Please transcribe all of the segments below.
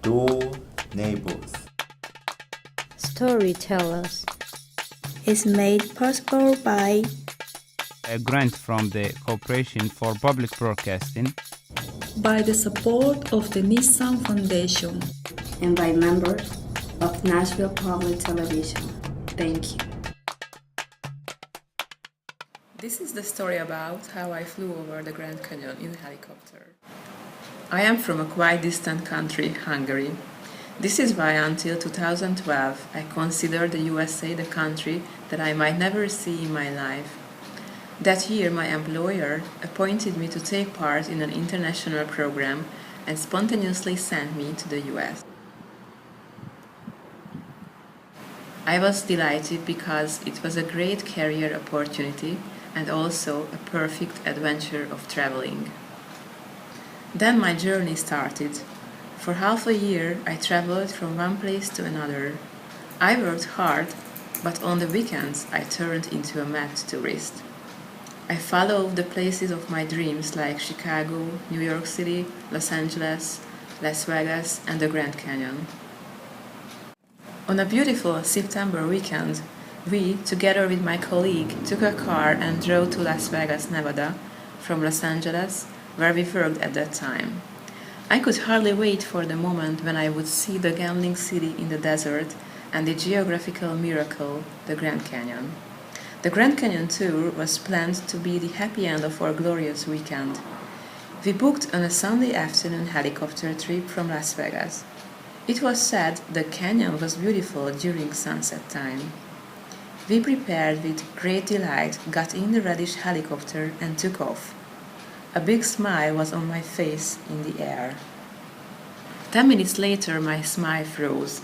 Door Neighbors. Storytellers is made possible by a grant from the Corporation for Public Broadcasting, by the support of the NISSAN Foundation, and by members of Nashville Public Television. Thank you. This is the story about how I flew over the Grand Canyon in a helicopter. I am from a quite distant country, Hungary. This is why until 2012 I considered the USA the country that I might never see in my life. That year my employer appointed me to take part in an international program and spontaneously sent me to the US. I was delighted because it was a great career opportunity and also a perfect adventure of traveling. Then my journey started. For half a year I traveled from one place to another. I worked hard, but on the weekends I turned into a mad tourist. I followed the places of my dreams like Chicago, New York City, Los Angeles, Las Vegas, and the Grand Canyon. On a beautiful September weekend, we, together with my colleague, took a car and drove to Las Vegas, Nevada, from Los Angeles, where we worked at that time. I could hardly wait for the moment when I would see the gambling city in the desert and the geographical miracle, the Grand Canyon. The Grand Canyon tour was planned to be the happy end of our glorious weekend. We booked on a Sunday afternoon helicopter trip from Las Vegas. It was said the canyon was beautiful during sunset time. We prepared with great delight, got in the reddish helicopter and took off. A big smile was on my face in the air. 10 minutes later my smile froze.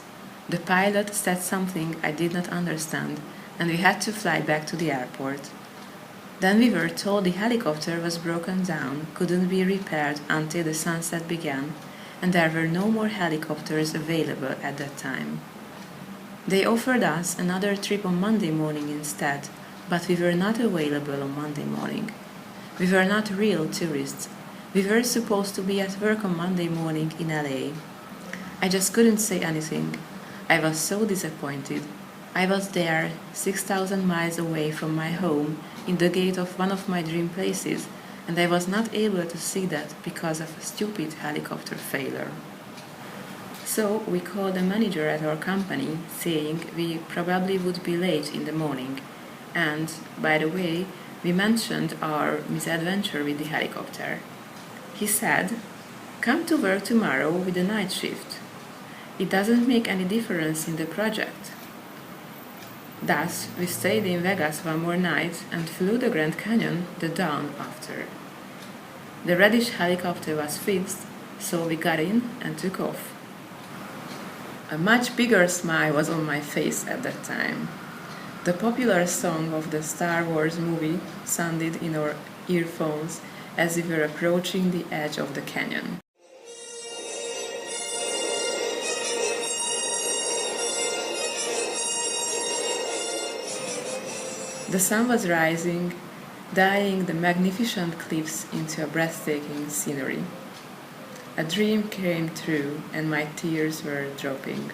The pilot said something I did not understand, and we had to fly back to the airport. Then we were told the helicopter was broken down, couldn't be repaired until the sunset began, and there were no more helicopters available at that time. They offered us another trip on Monday morning instead, but we were not available on Monday morning. We were not real tourists. We were supposed to be at work on Monday morning in LA. I just couldn't say anything. I was so disappointed. I was there, 6,000 miles away from my home, in the gate of one of my dream places, and I was not able to see that because of a stupid helicopter failure. So we called the manager at our company, saying we probably would be late in the morning. And, by the way, we mentioned our misadventure with the helicopter. He said, "Come to work tomorrow with a night shift. It doesn't make any difference in the project." Thus, we stayed in Vegas one more night and flew the Grand Canyon the dawn after. The reddish helicopter was fixed, so we got in and took off. A much bigger smile was on my face at that time. The popular song of the Star Wars movie sounded in our earphones as we were approaching the edge of the canyon. The sun was rising, dyeing the magnificent cliffs into a breathtaking scenery. A dream came true and my tears were dropping.